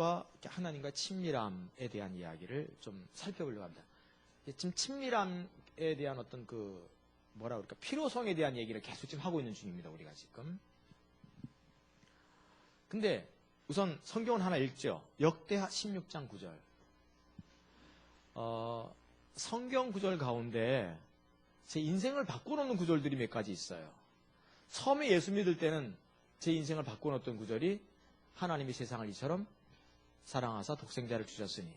리더십과 하나님과 친밀함에 대한 이야기를 좀 살펴보려고 합니다. 지금 친밀함에 대한 어떤 뭐라 그럴까, 필요성에 대한 얘기를 계속 지금 하고 있는 중입니다, 우리가 지금. 근데 우선 성경은 하나 읽죠. 역대하 16장 9절. 성경 구절 가운데 제 인생을 바꿔놓는 구절들이 몇 가지 있어요. 처음에 예수 믿을 때는 제 인생을 바꿔놓았던 구절이 하나님이 세상을 이처럼 사랑하사 독생자를 주셨으니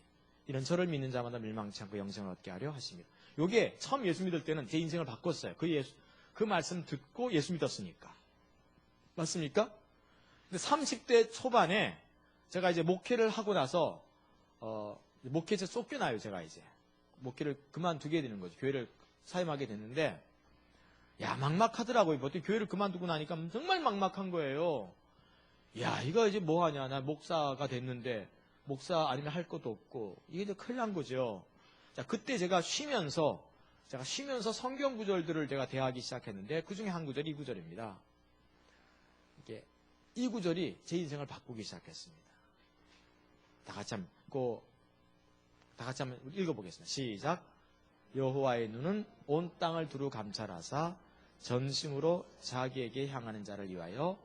이런 저를 믿는 자마다 밀망치 않고 영생을 얻게 하려 하십니다. 요게 처음 예수 믿을 때는 제 인생을 바꿨어요. 그 말씀 듣고 예수 믿었으니까. 맞습니까? 근데 30대 초반에 제가 이제 목회를 하고 나서 목회에서 쫓겨나요. 제가 이제 목회를 그만두게 되는 거죠. 교회를 사임하게 됐는데, 야, 막막하더라고요. 어떻게 교회를 그만두고 나니까 정말 막막한 거예요. 야, 이거 이제 뭐 하냐. 나 목사가 됐는데 목사 아니면 할 것도 없고, 이게 이제 큰일 난 거죠. 자, 그때 제가 쉬면서 성경 구절들을 제가 대하기 시작했는데, 그 중에 한 구절이 이 구절입니다. 이 구절이 제 인생을 바꾸기 시작했습니다. 다 같이 한번 읽어보겠습니다. 시작. 여호와의 눈은 온 땅을 두루 감찰하사 전심으로 자기에게 향하는 자를 위하여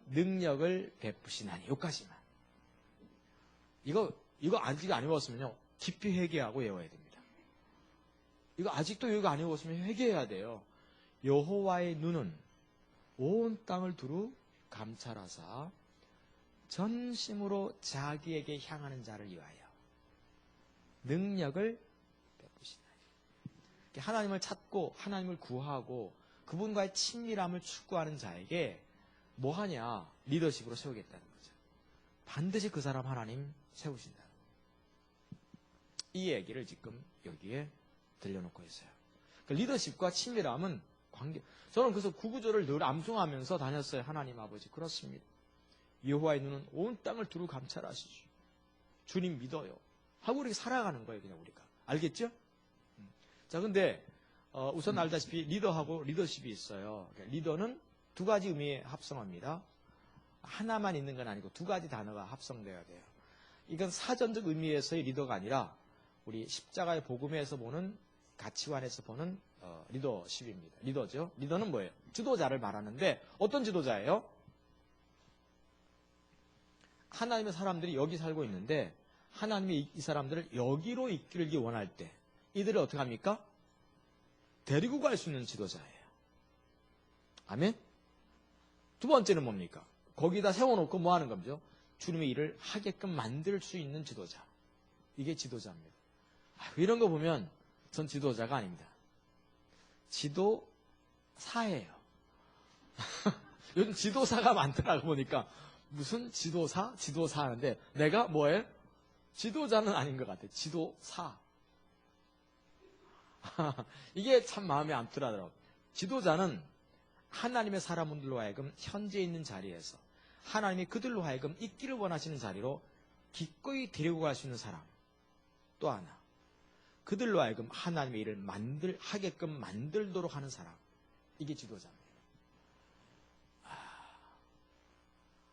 능력을 베푸시나니. 여기까지만. 이거 아직 안 외웠으면요, 깊이 회개하고 외워야 됩니다. 이거 아직도 이거 안 외웠으면 회개해야 돼요. 여호와의 눈은 온 땅을 두루 감찰하사 전심으로 자기에게 향하는 자를 위하여 능력을 베푸시나니. 하나님을 찾고 하나님을 구하고 그분과의 친밀함을 추구하는 자에게 뭐 하냐? 리더십으로 세우겠다는 거죠. 반드시 그 사람 하나님 세우신다. 이 얘기를 지금 여기에 들려놓고 있어요. 리더십과 친밀함은 관계. 저는 그래서 구구절을 늘 암송하면서 다녔어요. 하나님 아버지, 그렇습니다. 여호와의 눈은 온 땅을 두루 감찰하시죠. 주님 믿어요. 하고 이렇게 살아가는 거예요, 그냥 우리가. 알겠죠? 자, 근데 우선 알다시피 리더하고 리더십이 있어요. 리더는 두 가지 의미에 합성합니다. 하나만 있는 건 아니고 두 가지 단어가 합성되어야 돼요. 이건 사전적 의미에서의 리더가 아니라 우리 십자가의 복음에서 보는 가치관에서 보는 리더십입니다. 리더죠. 리더는 뭐예요? 지도자를 말하는데 어떤 지도자예요? 하나님의 사람들이 여기 살고 있는데 하나님이 이 사람들을 여기로 이끌기 원할 때 이들을 어떻게 합니까? 데리고 갈 수 있는 지도자예요. 아멘? 두 번째는 뭡니까? 거기다 세워놓고 뭐 하는 거죠? 주님의 일을 하게끔 만들 수 있는 지도자. 이게 지도자입니다. 이런 거 보면 전 지도자가 아닙니다. 지도사예요. 요즘 지도사가 많더라고 보니까. 무슨 지도사? 지도사 하는데 내가 뭐예요? 지도자는 아닌 것 같아요. 지도사. 이게 참 마음에 안 들어하더라고요. 지도자는 하나님의 사람들로 하여금 현재 있는 자리에서 하나님이 그들로 하여금 있기를 원하시는 자리로 기꺼이 데리고 갈 수 있는 사람. 또 하나, 그들로 하여금 하나님의 일을 하게끔 만들도록 하는 사람. 이게 지도자입니다.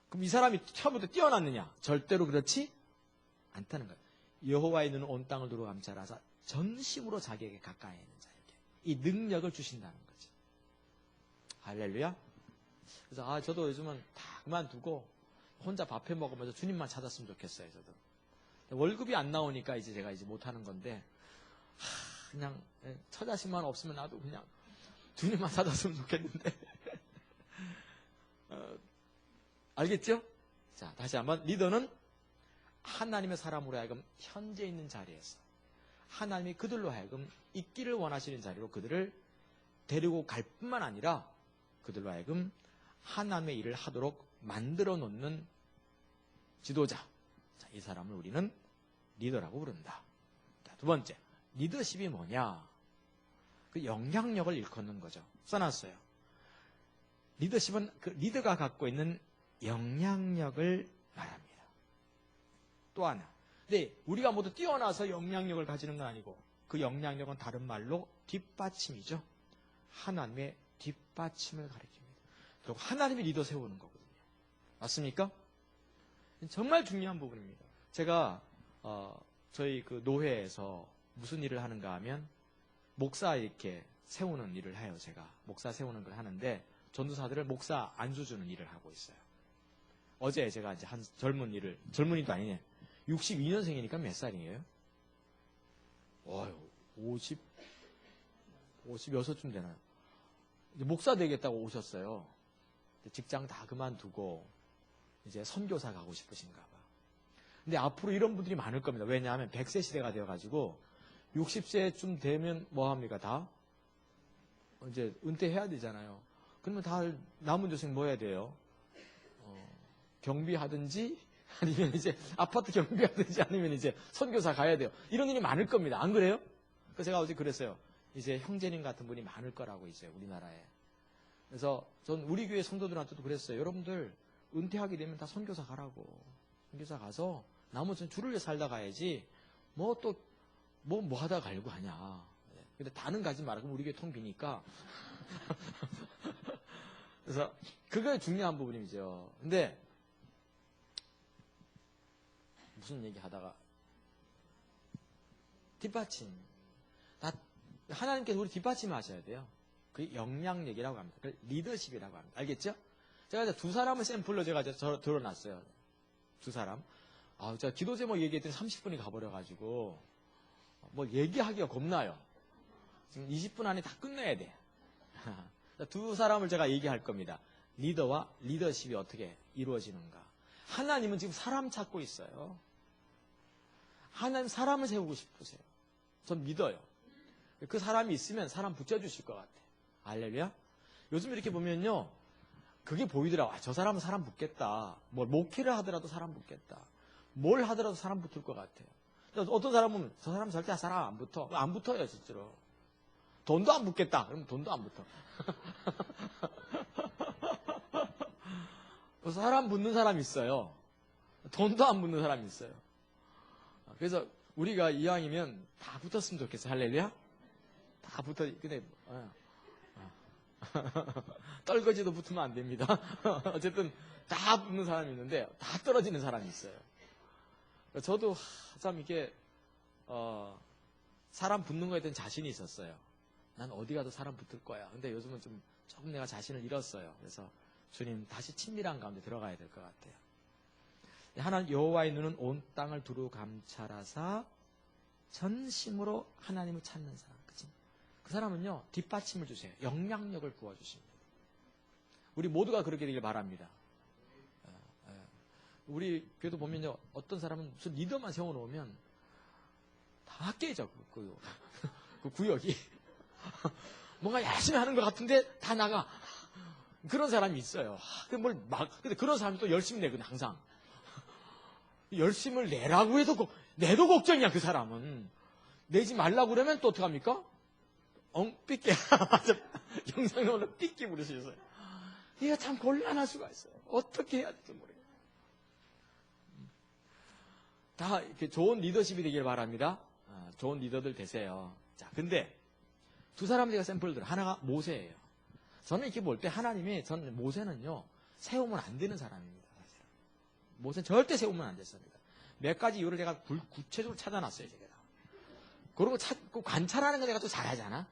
그럼 이 사람이 처음부터 뛰어났느냐? 절대로 그렇지 않다는 거예요. 여호와의 눈은 온 땅을 두루 감찰하사 전심으로 자기에게 가까이 있는 자에게 이 능력을 주신다는 거죠. 할렐루야. 그래서 저도 요즘은 다 그만두고 혼자 밥해 먹으면서 주님만 찾았으면 좋겠어요. 저도 월급이 안 나오니까 이제 제가 이제 못하는 건데 그냥 처자식만 없으면 나도 그냥 주님만 찾았으면 좋겠는데 알겠죠? 자, 다시 한번. 리더는 하나님의 사람으로 하여금 현재 있는 자리에서 하나님이 그들로 하여금 있기를 원하시는 자리로 그들을 데리고 갈 뿐만 아니라 그들로 하여금 하나님의 일을 하도록 만들어 놓는 지도자. 자, 이 사람을 우리는 리더라고 부른다. 자, 두 번째, 리더십이 뭐냐? 그 영향력을 일컫는 거죠. 써놨어요. 리더십은 그 리더가 갖고 있는 영향력을 말합니다. 또 하나. 근데 우리가 모두 뛰어나서 영향력을 가지는 건 아니고 그 영향력은 다른 말로 뒷받침이죠. 하나님의 뒷받침을 가리킵니다. 결국 하나님이 리더 세우는 거거든요. 맞습니까? 정말 중요한 부분입니다. 제가 저희 그 노회에서 무슨 일을 하는가 하면 목사 이렇게 세우는 일을 해요. 제가 목사 세우는 걸 하는데 전도사들을 목사 안수 주는 일을 하고 있어요. 어제 제가 이제 한 젊은이도 아니네. 62년생이니까 몇 살이에요? 56쯤 되나요? 이제 목사 되겠다고 오셨어요. 직장 다 그만두고 이제 선교사 가고 싶으신가 봐. 근데 앞으로 이런 분들이 많을 겁니다. 왜냐하면 100세 시대가 되어가지고 60세쯤 되면 뭐합니까? 다 이제 은퇴해야 되잖아요. 그러면 다 남은 조생 뭐 해야 돼요? 경비하든지 아니면 이제 아파트 경비하든지 아니면 이제 선교사 가야 돼요. 이런 일이 많을 겁니다. 안 그래요? 그래서 제가 어제 그랬어요. 이제 형제님 같은 분이 많을 거라고 이제 우리나라에. 그래서 전 우리 교회 성도들한테도 그랬어요. 여러분들 은퇴하게 되면 다 선교사 가라고. 선교사 가서 나머지는 주를 위해 살다 가야지 뭐 하다 갈고 하냐. 근데 다는 가지 마라. 그럼 우리 교회 통 비니까. 그래서 그게 중요한 부분이죠. 근데 무슨 얘기 하다가 뒷받침. 하나님께서 우리 뒷받침 하셔야 돼요. 그게 영향력이라고 합니다. 그걸 리더십이라고 합니다. 알겠죠? 제가 이제 두 사람을 샘플로 제가 들어놨어요. 두 사람. 제가 기도 제목 얘기했더니 30분이 가버려가지고 뭐 얘기하기가 겁나요. 지금 20분 안에 다 끝내야 돼. 두 사람을 제가 얘기할 겁니다. 리더와 리더십이 어떻게 이루어지는가. 하나님은 지금 사람 찾고 있어요. 하나님 사람을 세우고 싶으세요. 전 믿어요. 그 사람이 있으면 사람 붙여주실 것 같아요. 할렐루야. 요즘 이렇게 보면요. 그게 보이더라고요. 저 사람은 사람 붙겠다. 뭐 목회를 하더라도 사람 붙겠다. 뭘 하더라도 사람 붙을 것 같아요. 어떤 사람은 저 사람 절대 사람 안 붙어. 안 붙어요, 실제로. 돈도 안 붙겠다. 그러면 돈도 안 붙어. 사람 붙는 사람이 있어요. 돈도 안 붙는 사람이 있어요. 그래서 우리가 이왕이면 다 붙었으면 좋겠어요. 할렐루야? 다 붙어. 근데 떨거지도 붙으면 안 됩니다. 어쨌든 다 붙는 사람이 있는데 다 떨어지는 사람이 있어요. 저도 참 이게 사람 붙는 거에 대한 자신이 있었어요. 난 어디 가도 사람 붙을 거야. 근데 요즘은 조금 내가 자신을 잃었어요. 그래서 주님 다시 친밀한 가운데 들어가야 될 것 같아요. 하나님 여호와의 눈은 온 땅을 두루 감찰하사 전심으로 하나님을 찾는 사람. 그치? 그 사람은요 뒷받침을 주세요. 영향력을 부어주십니다. 우리 모두가 그렇게 되길 바랍니다. 우리 교회도 보면요 어떤 사람은 무슨 리더만 세워놓으면 다 깨져 그 구역이. 뭔가 열심히 하는 것 같은데 다 나가. 그런 사람이 있어요. 근데 그런 사람이 또 열심히 내거든, 항상. 열심을 내라고 해도, 내도 걱정이야, 그 사람은. 내지 말라고 그러면 또 어떡합니까? 삐끼. 영상으로 삐끼 부르시겠어요. 이게 참 곤란할 수가 있어요. 어떻게 해야 될지 모르겠어요. 다 이렇게 좋은 리더십이 되길 바랍니다. 좋은 리더들 되세요. 자, 근데 두 사람 제가 샘플들 하나가 모세예요. 저는 이렇게 볼 때 저는 모세는요 세우면 안 되는 사람입니다. 사실. 모세는 절대 세우면 안 됐습니다. 몇 가지 이유를 제가 구체적으로 찾아놨어요. 제가. 그리고 찾고 관찰하는 거 내가 또 잘하잖아.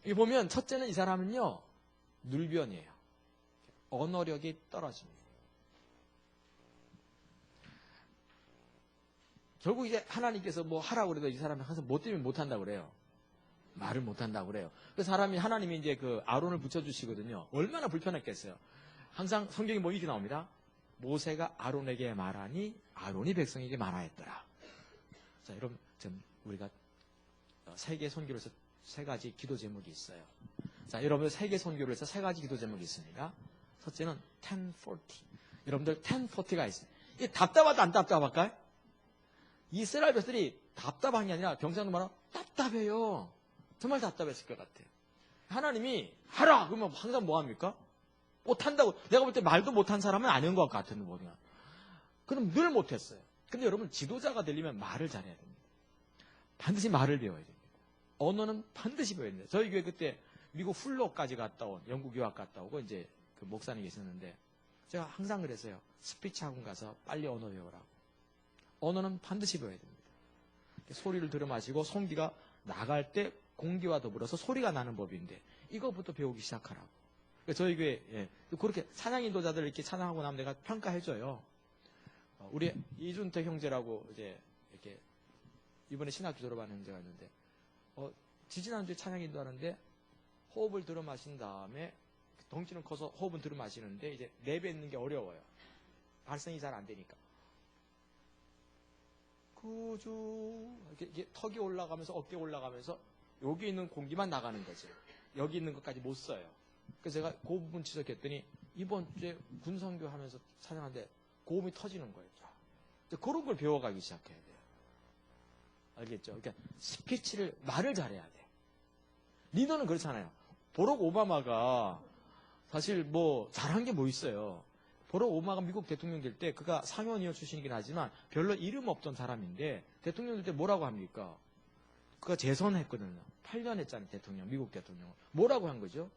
이 보면 첫째는 이 사람은요 눌변이에요. 언어력이 떨어집니다. 결국 이제 하나님께서 뭐 하라고 그래도 이 사람이 항상 뭐 때문에 못한다고 그래요. 말을 못한다고 그래요. 그 사람이 하나님이 이제 그 아론을 붙여주시거든요. 얼마나 불편했겠어요. 항상 성경에 뭐 이렇게 나옵니다. 모세가 아론에게 말하니 아론이 백성에게 말하였더라. 자, 여러분 지금 우리가 세계 선교로서 세 가지 기도 제목이 있어요. 자, 여러분들 세계 선교를 해서 세 가지 기도 제목이 있습니다. 첫째는 1040. 여러분들 1040가 있어요. 이게 답답하다 안 답답할까요? 이스라엘 백성들이 답답한 게 아니라 경상도 말하면 답답해요. 정말 답답했을 것 같아요. 하나님이 하라! 그러면 항상 뭐 합니까? 못한다고. 내가 볼 때 말도 못한 사람은 아닌 것 같은 거냐. 그럼 늘 못했어요. 근데 여러분 지도자가 되려면 말을 잘해야 됩니다. 반드시 말을 배워야 됩니다. 언어는 반드시 배워야 됩니다. 저희 교회 그때 미국 훌로까지 갔다 온 영국 유학 갔다 오고 이제 그 목사님이 계셨는데 제가 항상 그랬어요. 스피치 학원 가서 빨리 언어 배우라고. 언어는 반드시 배워야 됩니다. 소리를 들어 마시고 송기가 나갈 때 공기와 더불어서 소리가 나는 법인데 이거부터 배우기 시작하라고. 저희 교회 그렇게 찬양 인도자들 이렇게 찬양하고 나면 내가 평가해줘요. 우리 이준택 형제라고 이제 이렇게 이번에 신학교 졸업한 형제가 있는데 지지난주에 찬양 인도하는데 호흡을 들어 마신 다음에 덩치는 커서 호흡은 들어 마시는데 이제 내뱉는 게 어려워요. 발성이 잘 안 되니까. 구주 이렇게 턱이 올라가면서 어깨 올라가면서 여기 있는 공기만 나가는 거죠. 여기 있는 것까지 못 써요. 그래서 제가 그 부분 지적했더니 이번 주에 군선교 하면서 찬양하는데 고음이 터지는 거예요. 그런 걸 배워가기 시작해야 돼요. 알겠죠? 그러니까 스피치를 말을 잘해야 돼. 리더는 그렇잖아요. 버럭 오바마가 사실 뭐 잘한 게 뭐 있어요. 버럭 오바마가 미국 대통령 될 때 그가 상원의원 출신이긴 하지만 별로 이름 없던 사람인데 대통령 될 때 뭐라고 합니까? 그가 재선했거든요. 8년 했잖아요. 대통령, 미국 대통령. 뭐라고 한 거죠?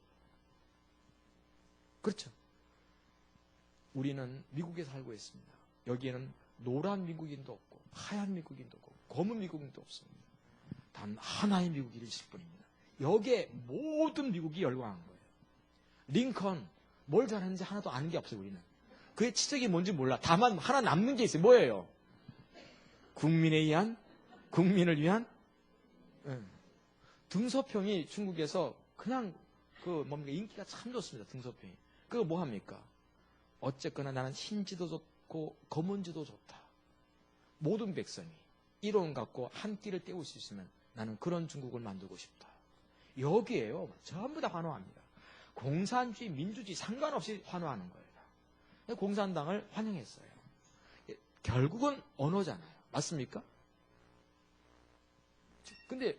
그렇죠. 우리는 미국에 살고 있습니다. 여기에는 노란 미국인도 없고 하얀 미국인도 없고 검은 미국인도 없습니다. 단 하나의 미국이 있을 뿐입니다. 여기에 모든 미국이 열광한 거예요. 링컨 뭘 잘하는지 하나도 아는 게 없어요. 우리는. 그의 치적이 뭔지 몰라. 다만 하나 남는 게 있어요. 뭐예요? 국민에 의한, 국민을 위한 등소평이 중국에서 그냥 뭡니까 인기가 참 좋습니다. 등소평이. 그거 뭐 합니까? 어쨌거나 나는 흰지도 좋고 검은지도 좋다. 모든 백성이 이론 갖고 한 끼를 때울 수 있으면 나는 그런 중국을 만들고 싶다. 여기에요. 전부 다 환호합니다. 공산주의, 민주주의 상관없이 환호하는 거예요. 공산당을 환영했어요. 결국은 언어잖아요. 맞습니까? 근데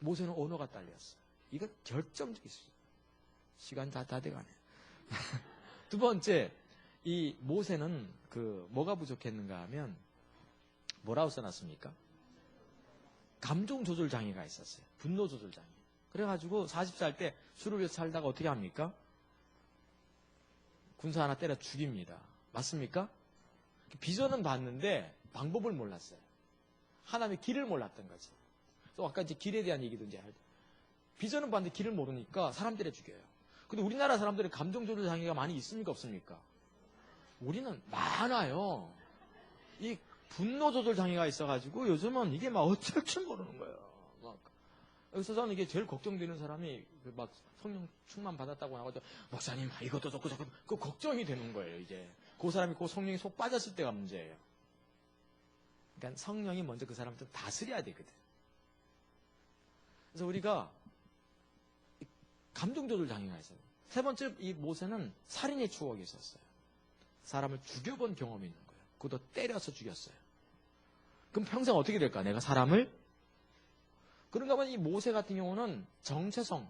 모세는 언어가 딸렸어요. 이건 결정적이었어요. 시간 다 돼가네. 두 번째, 이 모세는 뭐가 부족했는가 하면 뭐라고 써놨습니까? 감정 조절 장애가 있었어요. 분노 조절 장애. 그래가지고 40살 때 술을 위해서 살다가 어떻게 합니까? 군사 하나 때려 죽입니다. 맞습니까? 비전은 봤는데 방법을 몰랐어요. 하나님의 길을 몰랐던 거지. 또 아까 이제 길에 대한 얘기도 이제 비전은 봤는데 길을 모르니까 사람 때려 죽여요. 근데 우리나라 사람들은 감정 조절 장애가 많이 있습니까? 없습니까? 우리는 많아요. 이 분노 조절 장애가 있어가지고 요즘은 이게 막 어쩔 줄 모르는 거예요. 여기서 저는 이게 제일 걱정되는 사람이 막 성령 충만 받았다고 나가지고 목사님 이것도 좋고 저것도 그 걱정이 되는 거예요. 이제 그 사람이 그 성령이 속 빠졌을 때가 문제예요. 그러니까 성령이 먼저 그 사람을 좀 다스려야 되거든. 그래서 우리가 감정 조절 장애가 있어요. 세 번째, 이 모세는 살인의 추억이 있었어요. 사람을 죽여본 경험이 있는 거예요. 그것도 때려서 죽였어요. 그럼 평생 어떻게 될까? 내가 사람을 그런가 하면 이 모세 같은 경우는 정체성,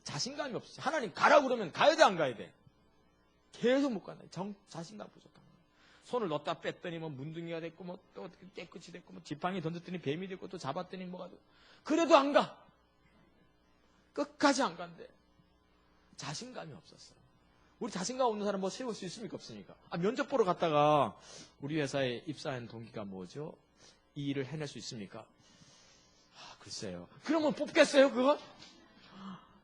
자신감이 없어요. 하나님 가라 그러면 가야 돼, 안 가야 돼? 계속 못 가네. 자신감 부족한 거예요. 손을 넣었다 뺐더니 뭐 문둥이가 됐고 뭐 또 깨끗이 됐고 뭐 지팡이 던졌더니 뱀이 됐고 또 잡았더니 뭐가 됐고 그래도 안 가. 끝까지 안 간대. 자신감이 없었어요. 우리 자신감 없는 사람 뭐 세울 수 있습니까? 없습니까? 면접 보러 갔다가 우리 회사에 입사한 동기가 뭐죠? 이 일을 해낼 수 있습니까? 글쎄요. 그러면 뽑겠어요, 그거?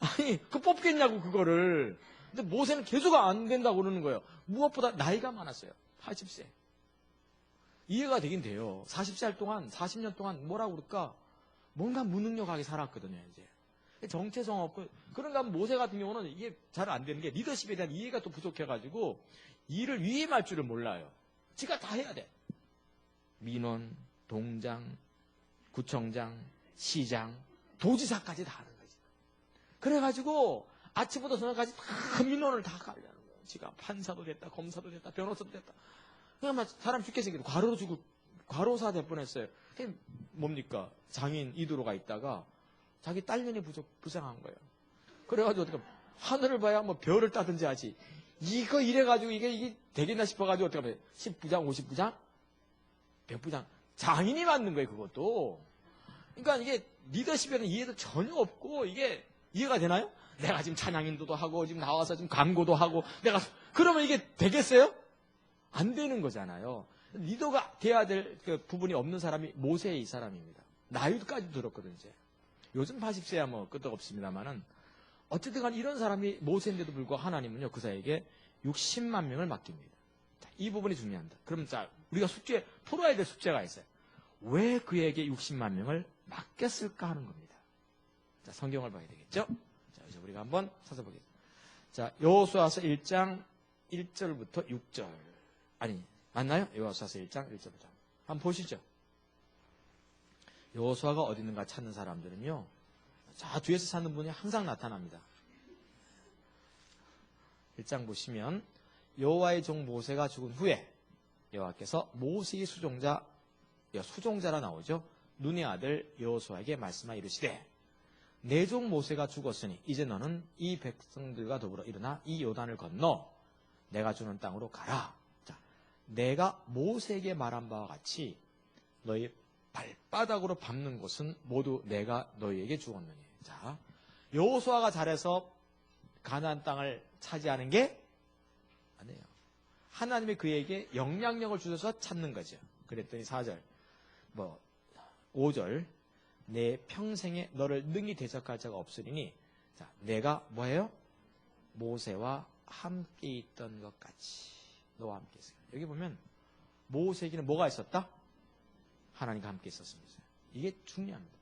아니, 뽑겠냐고, 그거를. 근데 모세는 계속 안 된다고 그러는 거예요. 무엇보다 나이가 많았어요. 80세. 이해가 되긴 돼요. 40살 동안, 40년 동안 뭐라고 그럴까? 뭔가 무능력하게 살았거든요, 이제. 정체성 없고. 그런가 하면 모세 같은 경우는 이게 잘 안 되는 게 리더십에 대한 이해가 또 부족해가지고 일을 위임할 줄을 몰라요. 지가 다 해야 돼. 민원, 동장, 구청장, 시장, 도지사까지 다 하는 거지. 그래가지고 아침부터 저녁까지 다 민원을 다 가려는 거예요. 지가 판사도 됐다, 검사도 됐다, 변호사도 됐다. 그냥 막 사람 죽게 생기고 과로로 죽고 과로사 될 뻔했어요. 그게 뭡니까? 장인 이도로가 있다가 자기 딸년이 부상한 거예요. 그래가지고 어떻게 하늘을 봐야 뭐 별을 따든지 하지. 이거 이래가지고 이게 되겠나 싶어가지고 어떻게 하면 10부장, 50부장, 100부장 장인이 맞는 거예요. 그것도. 그러니까 이게 리더십에는 이해도 전혀 없고 이게 이해가 되나요? 내가 지금 찬양인도도 하고 지금 나와서 지금 광고도 하고 내가 그러면 이게 되겠어요? 안 되는 거잖아요. 리더가 돼야 될 그 부분이 없는 사람이 모세의 이 사람입니다. 나이도까지 들었거든요. 이제. 요즘 80세야 뭐 끄떡없습니다만은 어쨌든 간 이런 사람이 모세인데도 불구하고 하나님은요 그 사에게 60만 명을 맡깁니다. 자, 이 부분이 중요합니다. 그럼 자 우리가 풀어야 될 숙제가 있어요. 왜 그에게 60만 명을 맡겼을까 하는 겁니다. 자, 성경을 봐야 되겠죠? 자, 이제 우리가 한번 찾아보겠습니다. 자, 여호수아서 1장 1절부터 6절. 아니, 맞나요? 여호수아서 1장 1절부터. 한번 보시죠. 여호수아가 어디 있는가 찾는 사람들은요. 자, 뒤에서 찾는 분이 항상 나타납니다. 1장 보시면 여호와의 종 모세가 죽은 후에 여호와께서 모세의 수종자라 나오죠. 눈의 아들 여호수아에게 말씀하여 이르시되 내 종 모세가 죽었으니 이제 너는 이 백성들과 더불어 일어나 이 요단을 건너 내가 주는 땅으로 가라. 자, 내가 모세에게 말한 바와 같이 너희 발바닥으로 밟는 곳은 모두 내가 너희에게 주었느니. 자, 여호수아가 잘해서 가나안 땅을 차지하는 게 아니에요. 하나님이 그에게 영향력을 주셔서 찾는 거죠. 그랬더니 4절, 5절, 내 평생에 너를 능히 대적할 자가 없으리니, 자, 내가 뭐예요? 모세와 함께 있던 것 같이 너와 함께 있어요. 여기 보면 모세에게는 뭐가 있었다? 하나님과 함께 있었습니다. 이게 중요합니다.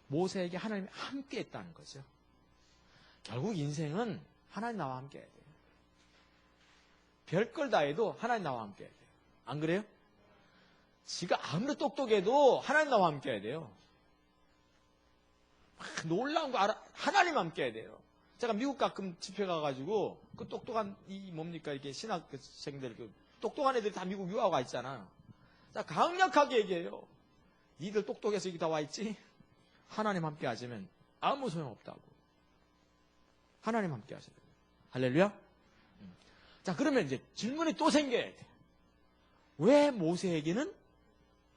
모세에게 하나님이 함께 있다는 거죠. 결국 인생은 하나님 나와 함께 해야 돼요. 별걸 다 해도 하나님 나와 함께 해야 돼요. 안 그래요? 지가 아무리 똑똑해도 하나님 나와 함께 해야 돼요. 놀라운 거 알아. 하나님 함께 해야 돼요. 제가 미국 가끔 집회 가가지고 그 똑똑한 이렇게 신학생들 똑똑한 애들이 다 미국 유학 와 있잖아요. 자, 강력하게 얘기해요. 니들 똑똑해서 여기 다 와 있지? 하나님 함께 하시면 아무 소용없다고. 하나님 함께 하셔야 돼요. 할렐루야? 자, 그러면 이제 질문이 또 생겨야 돼요. 왜 모세에게는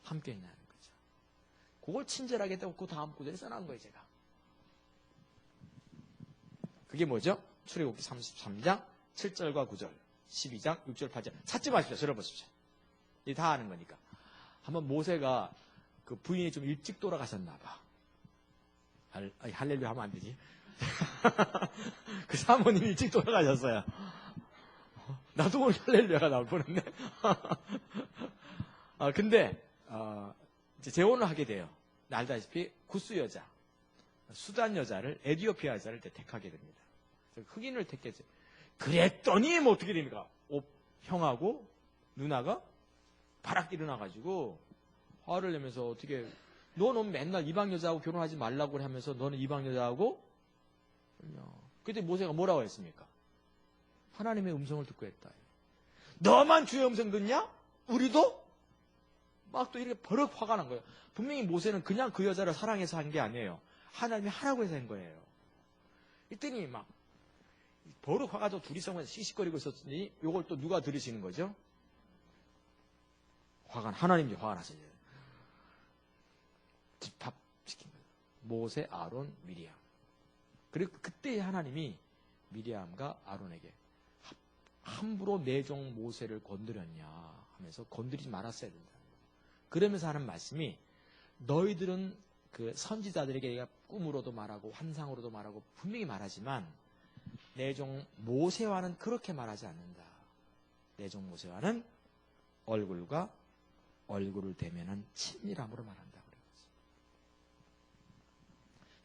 함께 있냐는 거죠. 그걸 친절하게 했다고 그 다음 구절에 써놓은 거예요, 제가. 그게 뭐죠? 출애굽기 33장 7절과 9절, 12장 6절 8절. 찾지 마십시오. 들어보십시오. 이게 다 아는 거니까. 한번 모세가 그 부인이 좀 일찍 돌아가셨나 봐. 할렐루야 하면 안 되지. 그 사모님 일찍 돌아가셨어요. 나도 오늘 할렐루야가 나올 뻔했네. 근데 이제 재혼을 하게 돼요. 알다시피 구스 여자, 수단 여자를, 에티오피아 여자를 택하게 됩니다. 흑인을 택했죠. 그랬더니 뭐 어떻게 됩니까? 형하고 누나가 바락 일어나가지고 화를 내면서 어떻게 너는 맨날 이방 여자하고 결혼하지 말라고 하면서 너는 이방 여자하고 그때 모세가 뭐라고 했습니까? 하나님의 음성을 듣고 했다. 너만 주의 음성 듣냐? 우리도? 막 또 이렇게 버럭 화가 난 거예요. 분명히 모세는 그냥 그 여자를 사랑해서 한 게 아니에요. 하나님이 하라고 해서 한 거예요. 이랬더니 막 버럭 화가 또 둘이서 씩씩거리고 있었으니 이걸 또 누가 들으시는 거죠? 하나님이 화가 났어요. 집합시킨 거예요. 모세, 아론, 미리암. 그리고 그때 하나님이 미리암과 아론에게 함부로 내 종 모세를 건드렸냐 하면서 건드리지 말았어야 된다. 그러면서 하는 말씀이 너희들은 그 선지자들에게 꿈으로도 말하고 환상으로도 말하고 분명히 말하지만 내 종 모세와는 그렇게 말하지 않는다. 내 종 모세와는 얼굴과 얼굴을 대면한 친밀함으로 말한다.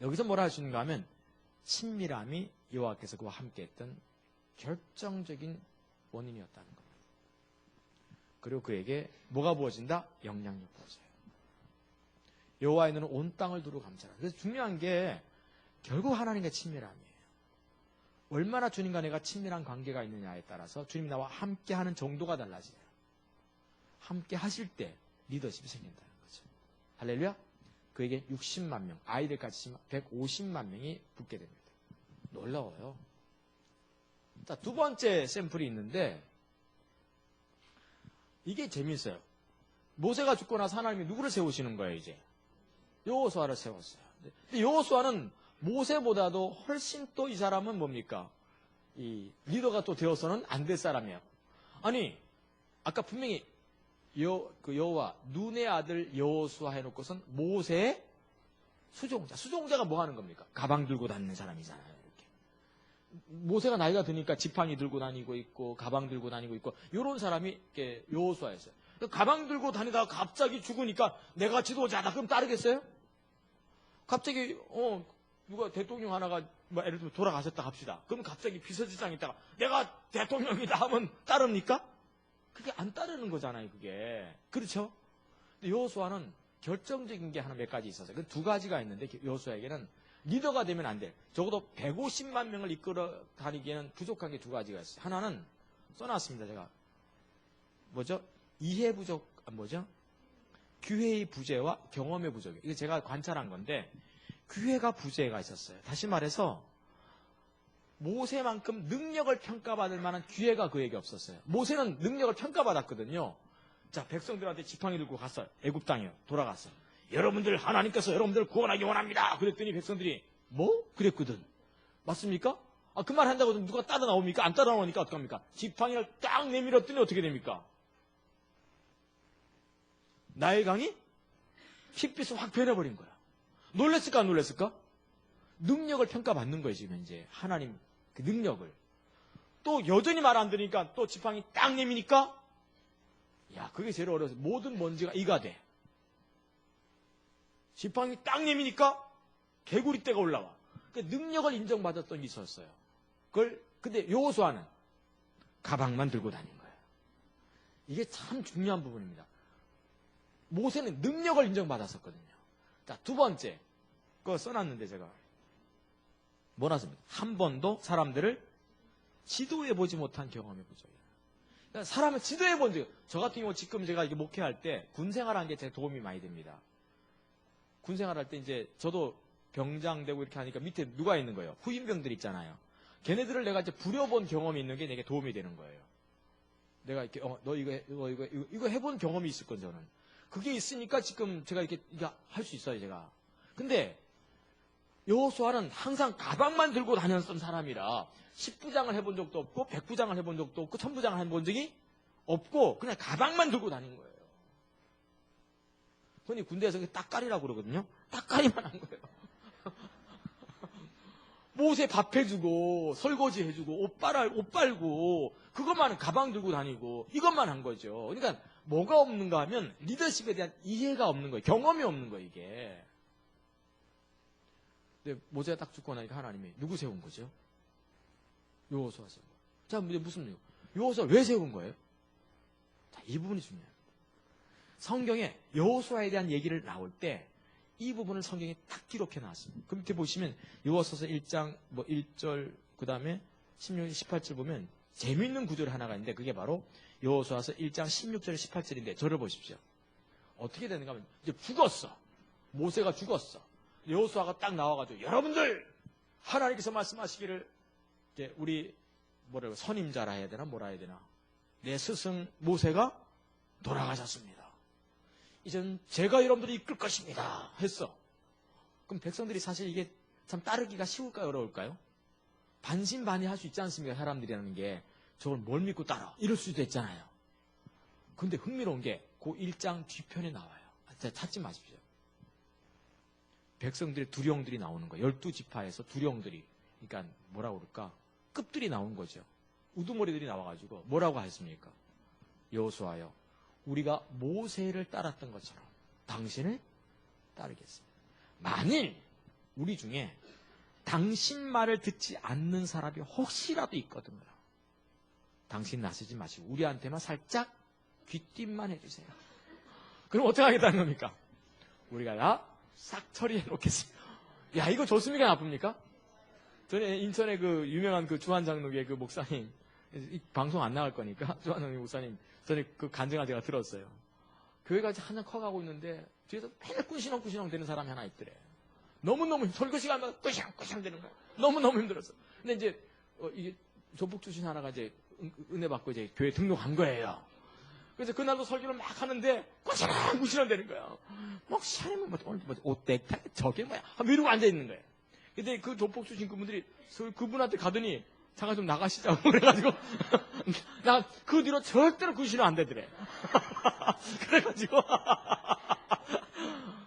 여기서 뭐라 할 수 있는가 하면 친밀함이 여호와께서 그와 함께했던 결정적인 원인이었다는 겁니다. 그리고 그에게 뭐가 부어진다? 영향력 부어져요. 여호와의 눈은 온 땅을 두루 감찰한다. 그래서 중요한 게 결국 하나님과 친밀함이에요. 얼마나 주님과 내가 친밀한 관계가 있느냐에 따라서 주님이 나와 함께하는 정도가 달라져요. 함께 하실 때 리더십이 생긴다는 거죠. 할렐루야? 그에게 60만 명, 아이들까지 150만 명이 붙게 됩니다. 놀라워요. 자, 두 번째 샘플이 있는데 이게 재미있어요. 모세가 죽고 나서 하나님이 누구를 세우시는 거예요, 이제? 여호수아를 세웠어요. 근데 여호수아는 모세보다도 훨씬 또 이 사람은 뭡니까? 이 리더가 또 되어서는 안 될 사람이에요. 아니, 아까 분명히 여호와 눈의 아들 여호수아 해놓고선 모세의 수종자. 수종자가 뭐 하는 겁니까? 가방 들고 다니는 사람이잖아요. 이렇게. 모세가 나이가 드니까 지팡이 들고 다니고 있고 가방 들고 다니고 있고 이런 사람이 여호수아였어요. 가방 들고 다니다가 갑자기 죽으니까 내가 지도자다. 그럼 따르겠어요? 갑자기 누가 대통령 하나가 예를 들면 돌아가셨다 합시다. 그럼 갑자기 비서실장이 있다가 내가 대통령이다 하면 따릅니까? 그게 안 따르는 거잖아요. 그게. 그렇죠? 근데 여호수아는 결정적인 게 하나 몇 가지 있었어요. 그 두 가지가 있는데 여호수아에게는 리더가 되면 안 돼. 적어도 150만 명을 이끌어 다니기에는 부족한 게 두 가지가 있어요. 하나는 써놨습니다. 제가. 뭐죠? 이해 부족, 규회의 부재와 경험의 부족. 이게 제가 관찰한 건데 규회가 부재가 있었어요. 다시 말해서 모세만큼 능력을 평가받을 만한 기회가 그에게 없었어요. 모세는 능력을 평가받았거든요. 자, 백성들한테 지팡이 들고 갔어요. 애굽 땅이요. 돌아갔어. 여러분들 하나님께서 여러분들을 구원하기 원합니다. 그랬더니 백성들이 뭐? 그랬거든. 맞습니까? 그 말 한다고 해서 누가 따라 나옵니까? 안 따라 나오니까 어떡합니까? 지팡이를 딱 내밀었더니 어떻게 됩니까? 나일 강이 핏빛을 확 변해버린 거야. 놀랬을까 안 놀랬을까? 능력을 평가받는 거예요. 지금 이제 하나님 그 능력을. 또 여전히 말 안 들으니까 또 지팡이 딱 내미니까 야, 그게 제일 어려워서 모든 먼지가 이가 돼. 지팡이 딱 내미니까 개구리떼가 올라와. 그러니까 능력을 인정받았던 게 있었어요. 근데 여호수아는 가방만 들고 다닌 거예요. 이게 참 중요한 부분입니다. 모세는 능력을 인정받았었거든요. 자, 두 번째. 그거 써놨는데 제가. 뭐라 씁니까? 한 번도 사람들을 지도해보지 못한 경험의 부족이에요. 그러니까 사람을 지도해본 적, 저 같은 경우 지금 제가 이게 목회할 때 군생활한 게 제 도움이 많이 됩니다. 군생활할 때 이제 저도 병장되고 이렇게 하니까 밑에 누가 있는 거예요? 후임병들 있잖아요. 걔네들을 내가 이제 부려본 경험이 있는 게 내게 도움이 되는 거예요. 내가 이렇게, 너 이거 해본 경험이 있을 건 저는. 그게 있으니까 지금 제가 이렇게 할 수 있어요, 제가. 근데, 여호수아는 항상 가방만 들고 다녔던 사람이라 10부장을 해본 적도 없고 100부장을 해본 적도 없고 1000부장을 해본 적이 없고 그냥 가방만 들고 다닌 거예요. 흔히 군대에서 딱가리라고 그러거든요. 딱가리만 한 거예요. 모세 밥 해주고 설거지 해주고 옷 빨고 그것만 가방 들고 다니고 이것만 한 거죠. 그러니까 뭐가 없는가 하면 리더십에 대한 이해가 없는 거예요. 경험이 없는 거예요. 이게. 근데 모세가 딱 죽고 나니까 하나님이 누구 세운 거죠? 여호수아 세운 거예요. 자, 무슨 이유? 여호수아 왜 세운 거예요? 자, 이 부분이 중요해요. 성경에 여호수아에 대한 얘기를 나올 때 이 부분을 성경에 딱 기록해 놨습니다. 그 밑에 보시면 여호수아서 1장 1절 그다음에 16절 18절 보면 재미있는 구절 하나가 있는데 그게 바로 여호수아서 1장 16절 18절인데 저를 보십시오. 어떻게 되는가 하면 이제 죽었어. 모세가 죽었어. 여호수아가 딱 나와가지고 여러분들 하나님께서 말씀하시기를 이제 우리 선임자라 해야 되나 뭐라 해야 되나 내 스승 모세가 돌아가셨습니다. 이젠 제가 여러분들을 이끌 것입니다 했어. 그럼 백성들이 사실 이게 참 따르기가 쉬울까요 어려울까요? 반신반의 할 수 있지 않습니까? 사람들이라는 게 저걸 뭘 믿고 따라 이럴 수도 있잖아요. 근데 흥미로운 게 그 1장 뒤편에 나와요. 찾지 마십시오. 백성들의 두령들이 나오는 거예요. 12지파에서 두령들이. 그러니까 뭐라고 그럴까? 급들이 나온 거죠. 우두머리들이 나와가지고 뭐라고 했습니까? 여호수아여, 우리가 모세를 따랐던 것처럼 당신을 따르겠습니다. 만일 우리 중에 당신 말을 듣지 않는 사람이 혹시라도 있거든요. 당신 나서지 마시고 우리한테만 살짝 귀띔만 해주세요. 그럼 어떻게 하겠다는 겁니까? 우리가 다 싹 처리해 놓겠습니다. 야, 이거 좋습니까? 나쁩니까? 전에 인천에 그 유명한 그 주한장로교회 그 목사님, 이 방송 안 나갈 거니까 주한장로 목사님 전에 그 간증을 제가 들었어요. 교회가 한참 커가고 있는데 뒤에서 맨날 꾸시렁꾸시렁 되는 사람이 하나 있더래. 너무너무 설거지가 하면 꾸시렁꾸시렁 되는 거야. 너무너무 힘들었어. 근데 이제 이게 조폭 출신 하나가 이제 은혜 받고 이제 교회 등록한 거예요. 그래서 그날도 설교를 막 하는데 꾸시렁꾸시렁 되는 거야. 목사님은 옷 넥타이 저게 뭐야? 이러고 앉아 있는 거예요. 근데 그 조폭 출신 그분들이 그분한테 가더니 잠깐 좀 나가시자고 그래가지고 나 그 뒤로 절대로 그 신호 안 되더래. 그래가지고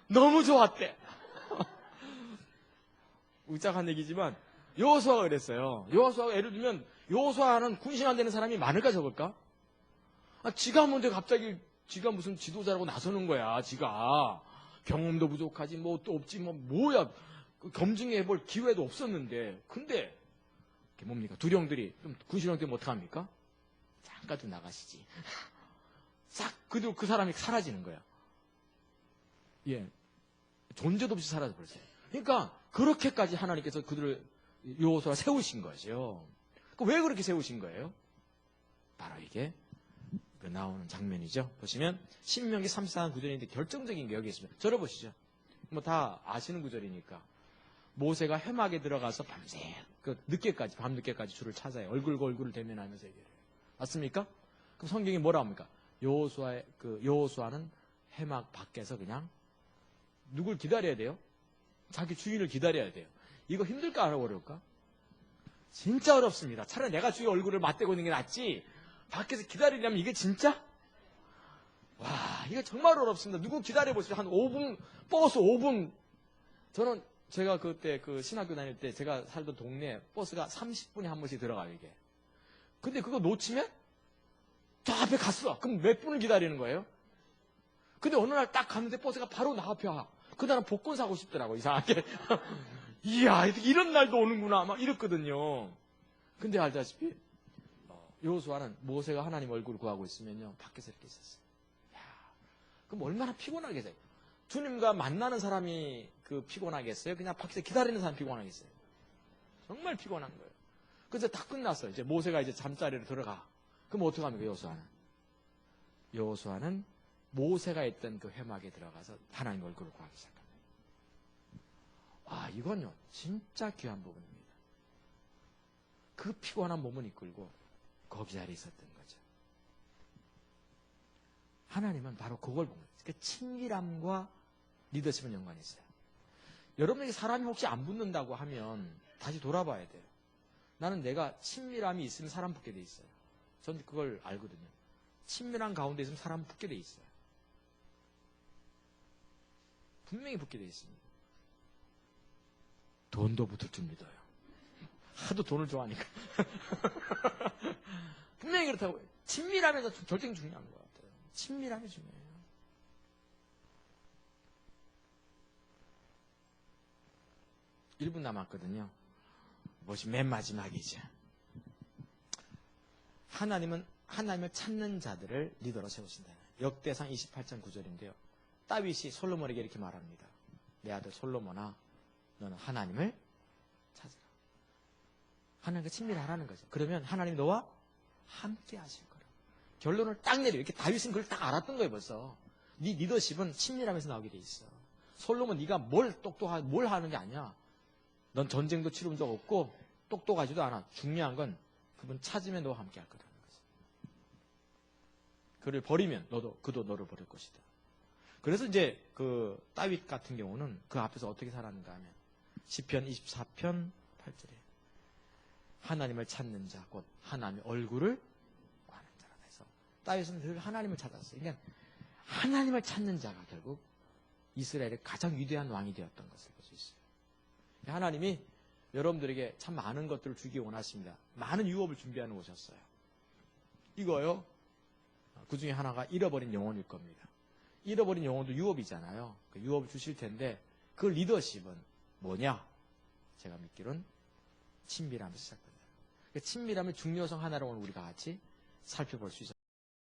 너무 좋았대. 웃작한 얘기지만 여호수아가 그랬어요. 여호수아가 예를 들면 여호수아는 군신 안 되는 사람이 많을까 적을까? 지가 뭔데 갑자기 지가 무슨 지도자라고 나서는 거야. 지가 경험도 부족하지 뭐 또 없지 뭐야 검증해 볼 기회도 없었는데 근데 뭡니까? 두령들이 좀 군신형 되면 어떡합니까? 잠깐 좀 나가시지. 싹 그 사람이 사라지는 거야. 예, 존재도 없이 사라져 버렸어요. 그러니까 그렇게까지 하나님께서 그들을 여호수아가 세우신 거죠. 왜 그렇게 세우신 거예요? 바로 이게 나오는 장면이죠. 보시면 신명기 34장 9절인데 결정적인 게 여기 있습니다. 들어보시죠. 뭐 다 아시는 구절이니까. 모세가 회막에 들어가서 밤새 늦게까지 밤늦게까지 주를 찾아요. 얼굴과 얼굴을 대면하면서 얘기해요. 맞습니까? 그럼 성경이 뭐라 합니까? 여호수아는 회막 밖에서 그냥 누굴 기다려야 돼요? 자기 주인을 기다려야 돼요. 이거 힘들까 어려울까? 진짜 어렵습니다. 차라리 내가 주인 얼굴을 맞대고 있는 게 낫지. 밖에서 기다리려면 이게 진짜? 와, 이거 정말 어렵습니다. 누구 기다려보시죠. 한 5분, 버스 5분. 저는 제가 그때 신학교 다닐 때 제가 살던 동네에 버스가 30분에 한 번씩 들어가요, 이게. 근데 그거 놓치면 저 앞에 갔어. 그럼 몇 분을 기다리는 거예요? 근데 어느 날 딱 갔는데 버스가 바로 나 앞에 와. 그날은 복권 사고 싶더라고, 이상하게. 이야, 이런 날도 오는구나. 막 이랬거든요. 근데 알다시피 여호수아는 모세가 하나님 얼굴을 구하고 있으면요 밖에서 이렇게 있었어요. 야, 그럼 얼마나 피곤하겠어요. 주님과 만나는 사람이 피곤하겠어요? 그냥 밖에서 기다리는 사람이 피곤하겠어요? 정말 피곤한 거예요. 그래서 다 끝났어요. 이제 모세가 이제 잠자리로 들어가. 그럼 어떻게 합니까, 여호수아는? 여호수아는 모세가 있던 그 회막에 들어가서 하나님 얼굴을 구하기 시작합니다. 와, 이건요 진짜 귀한 부분입니다. 그 피곤한 몸은 이끌고 거기 자리에 있었던 거죠. 하나님은 바로 그걸 본 거예요. 그러니까 친밀함과 리더십은 연관이 있어요. 여러분에게 사람이 혹시 안 붙는다고 하면 다시 돌아봐야 돼요. 나는 내가 친밀함이 있으면 사람 붙게 돼 있어요. 전 그걸 알거든요. 친밀한 가운데 있으면 사람 붙게 돼 있어요. 분명히 붙게 돼 있습니다. 돈도 붙을 줄 믿어요. 하도 돈을 좋아하니까. 분명히 그렇다고. 친밀함에서 결정이 중요한 것 같아요. 친밀함이 중요해요. 일 분 남았거든요. 뭐지 맨 마지막이죠. 하나님을 찾는 자들을 리더로 세우신다. 역대상 28장 9절인데요. 다윗이 솔로몬에게 이렇게 말합니다. 내 아들 솔로몬아, 너는 하나님을 찾으라. 하나님과 친밀하라는 거죠. 그러면 하나님이 너와 함께 하실 거라. 결론을 딱 내려. 이렇게 다윗은 그걸 딱 알았던 거예요, 벌써. 네 리더십은 친밀함에서 나오게 돼 있어. 솔로몬 네가 뭘 하는 게 아니야. 넌 전쟁도 치른 적 없고 똑똑하지도 않아. 중요한 건 그분 찾으면 너와 함께 할 거라는 거죠. 그를 버리면 그도 너를 버릴 것이다. 그래서 이제 다윗 같은 경우는 그 앞에서 어떻게 살았는가 하면 시편 24편 8절에 하나님을 찾는 자, 곧 하나님의 얼굴을 구하는 자라 해서 다윗은 늘 하나님을 찾았어요. 그러니까 하나님을 찾는 자가 결국 이스라엘의 가장 위대한 왕이 되었던 것을 볼 수 있어요. 하나님이 여러분들에게 참 많은 것들을 주기 원하십니다. 많은 유업을 준비하는 오셨어요. 이거요. 그 중에 하나가 잃어버린 영혼일 겁니다. 잃어버린 영혼도 유업이잖아요. 그 유업을 주실 텐데 그 리더십은 뭐냐? 제가 믿기로는 친밀함에서 시작된다. 그 친밀함의 중요성 하나를 오늘 우리가 같이 살펴볼 수 있어요.